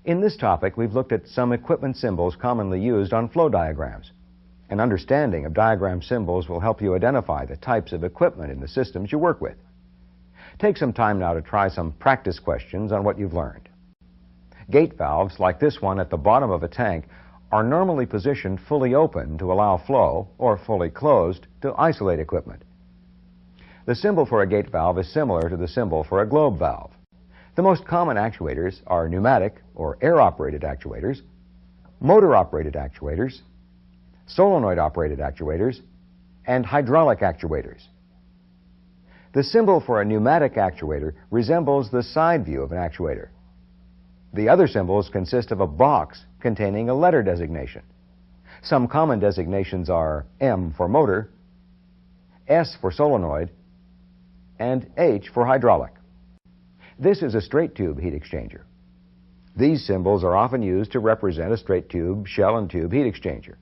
In this topic, we've looked at some equipment symbols commonly used on flow diagrams. An understanding of diagram symbols will help you identify the types of equipment in the systems you work with. Take some time now to try some practice questions on what you've learned. Gate valves, like this one at the bottom of a tank, are normally positioned fully open to allow flow, or fully closed to isolate equipment. The symbol for a gate valve is similar to the symbol for a globe valve. The most common actuators are pneumatic or air-operated actuators, motor-operated actuators, solenoid-operated actuators, and hydraulic actuators. The symbol for a pneumatic actuator resembles the side view of an actuator. The other symbols consist of a box containing a letter designation. Some common designations are M for motor, S for solenoid, and H for hydraulic. This is a straight tube heat exchanger. These symbols are often used to represent a straight tube, shell and tube heat exchanger.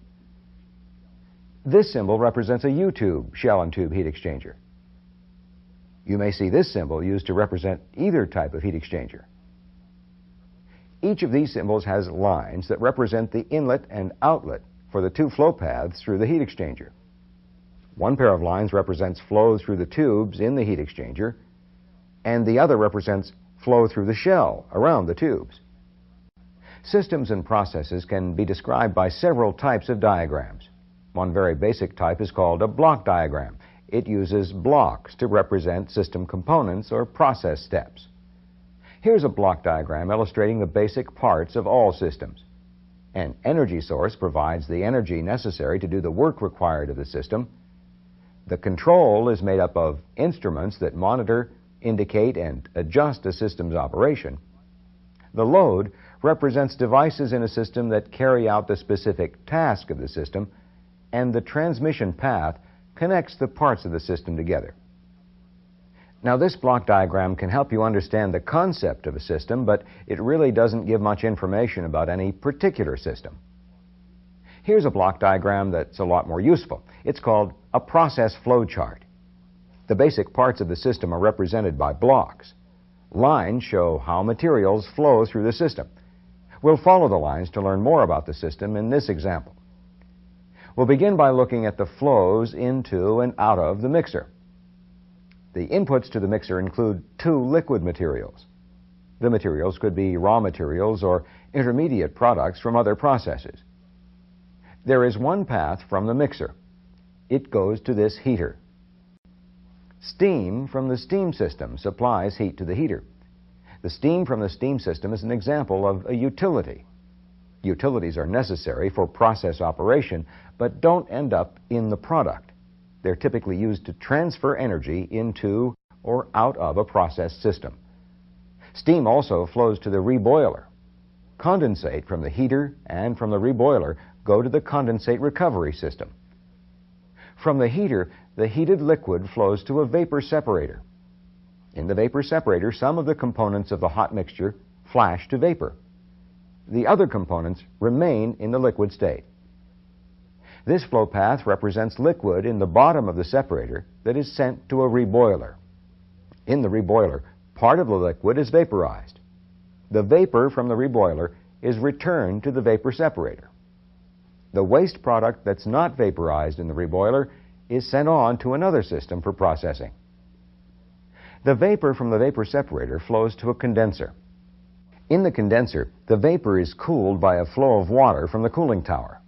This symbol represents a U-tube shell and tube heat exchanger. You may see this symbol used to represent either type of heat exchanger. Each of these symbols has lines that represent the inlet and outlet for the two flow paths through the heat exchanger. One pair of lines represents flow through the tubes in the heat exchanger, and the other represents flow through the shell around the tubes. Systems and processes can be described by several types of diagrams. One very basic type is called a block diagram. It uses blocks to represent system components or process steps. Here's a block diagram illustrating the basic parts of all systems. An energy source provides the energy necessary to do the work required of the system. The control is made up of instruments that monitor, indicate, and adjust a system's operation. The load represents devices in a system that carry out the specific task of the system, and the transmission path connects the parts of the system together. Now, this block diagram can help you understand the concept of a system, but it really doesn't give much information about any particular system. Here's a block diagram that's a lot more useful. It's called a process flow chart. The basic parts of the system are represented by blocks. Lines show how materials flow through the system. We'll follow the lines to learn more about the system in this example. We'll begin by looking at the flows into and out of the mixer. The inputs to the mixer include two liquid materials. The materials could be raw materials or intermediate products from other processes. There is one path from the mixer. It goes to this heater. Steam from the steam system supplies heat to the heater. The steam from the steam system is an example of a utility. Utilities are necessary for process operation, but don't end up in the product. They're typically used to transfer energy into or out of a process system. Steam also flows to the reboiler. Condensate from the heater and from the reboiler go to the condensate recovery system. From the heater, the heated liquid flows to a vapor separator. In the vapor separator, some of the components of the hot mixture flash to vapor. The other components remain in the liquid state. This flow path represents liquid in the bottom of the separator that is sent to a reboiler. In the reboiler, part of the liquid is vaporized. The vapor from the reboiler is returned to the vapor separator. The waste product that's not vaporized in the reboiler is sent on to another system for processing. The vapor from the vapor separator flows to a condenser. In the condenser, the vapor is cooled by a flow of water from the cooling tower.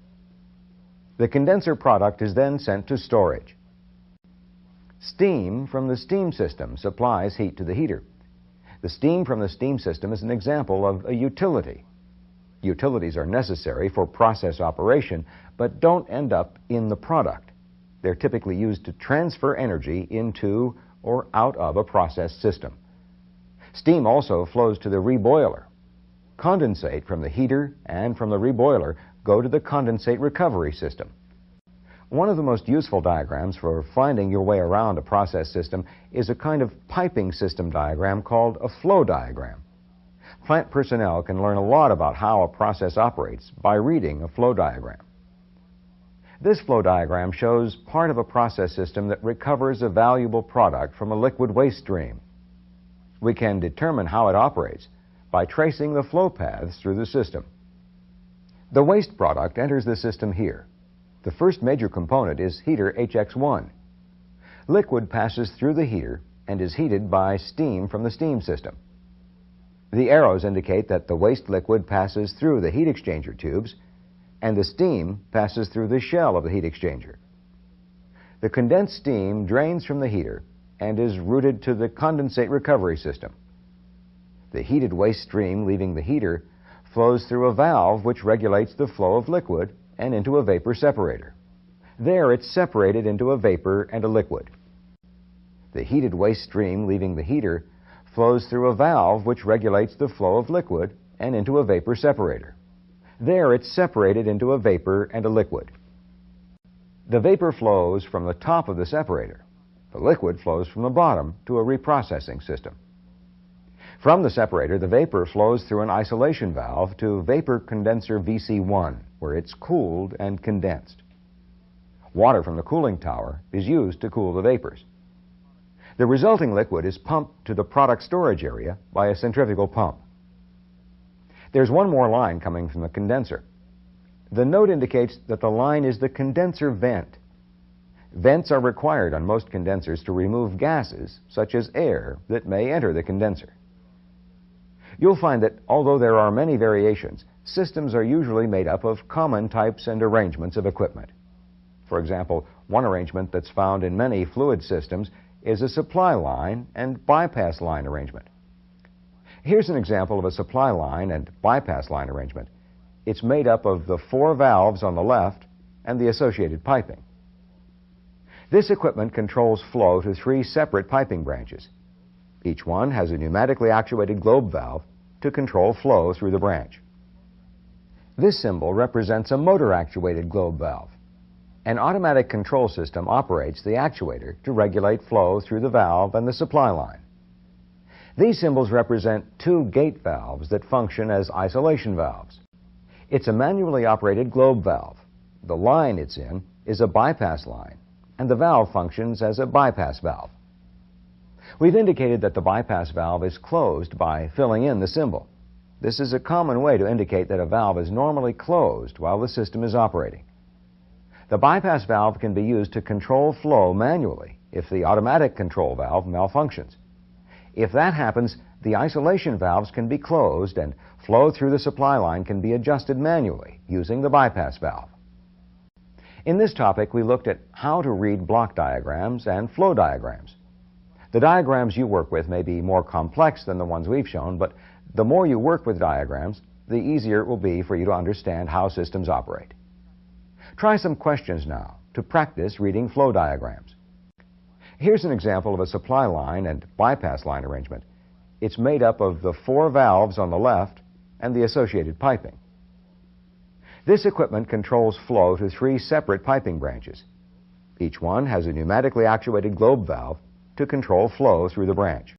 The condenser product is then sent to storage. Steam from the steam system supplies heat to the heater. The steam from the steam system is an example of a utility. Utilities are necessary for process operation, but don't end up in the product. They're typically used to transfer energy into or out of a process system. Steam also flows to the reboiler. Condensate from the heater and from the reboiler go to the condensate recovery system. One of the most useful diagrams for finding your way around a process system is a kind of piping system diagram called a flow diagram. Plant personnel can learn a lot about how a process operates by reading a flow diagram. This flow diagram shows part of a process system that recovers a valuable product from a liquid waste stream. We can determine how it operates by tracing the flow paths through the system. The waste product enters the system here. The first major component is heater HX1. Liquid passes through the heater and is heated by steam from the steam system. The arrows indicate that the waste liquid passes through the heat exchanger tubes and the steam passes through the shell of the heat exchanger. The condensed steam drains from the heater and is routed to the condensate recovery system. The heated waste stream leaving the heater flows through a valve which regulates the flow of liquid and into a vapor separator. There it's separated into a vapor and a liquid. The heated waste stream leaving the heater flows through a valve which regulates the flow of liquid and into a vapor separator. There it's separated into a vapor and a liquid. The vapor flows from the top of the separator. The liquid flows from the bottom to a reprocessing system. From the separator, the vapor flows through an isolation valve to vapor condenser VC1, where it's cooled and condensed. Water from the cooling tower is used to cool the vapors. The resulting liquid is pumped to the product storage area by a centrifugal pump. There's one more line coming from the condenser. The note indicates that the line is the condenser vent. Vents are required on most condensers to remove gases, such as air, that may enter the condenser. You'll find that although there are many variations, systems are usually made up of common types and arrangements of equipment. For example, one arrangement that's found in many fluid systems is a supply line and bypass line arrangement. Here's an example of a supply line and bypass line arrangement. It's made up of the 4 valves on the left and the associated piping. This equipment controls flow to 3 separate piping branches. Each one has a pneumatically actuated globe valve to control flow through the branch. This symbol represents a motor-actuated globe valve. An automatic control system operates the actuator to regulate flow through the valve and the supply line. These symbols represent 2 gate valves that function as isolation valves. It's a manually operated globe valve. The line it's in is a bypass line, and the valve functions as a bypass valve. We've indicated that the bypass valve is closed by filling in the symbol. This is a common way to indicate that a valve is normally closed while the system is operating. The bypass valve can be used to control flow manually if the automatic control valve malfunctions. If that happens, the isolation valves can be closed and flow through the supply line can be adjusted manually using the bypass valve. In this topic, we looked at how to read block diagrams and flow diagrams. The diagrams you work with may be more complex than the ones we've shown, but the more you work with diagrams, the easier it will be for you to understand how systems operate. Try some questions now to practice reading flow diagrams. Here's an example of a supply line and bypass line arrangement. It's made up of the 4 valves on the left and the associated piping. This equipment controls flow to 3 separate piping branches. Each one has a pneumatically actuated globe valve to control flow through the branch.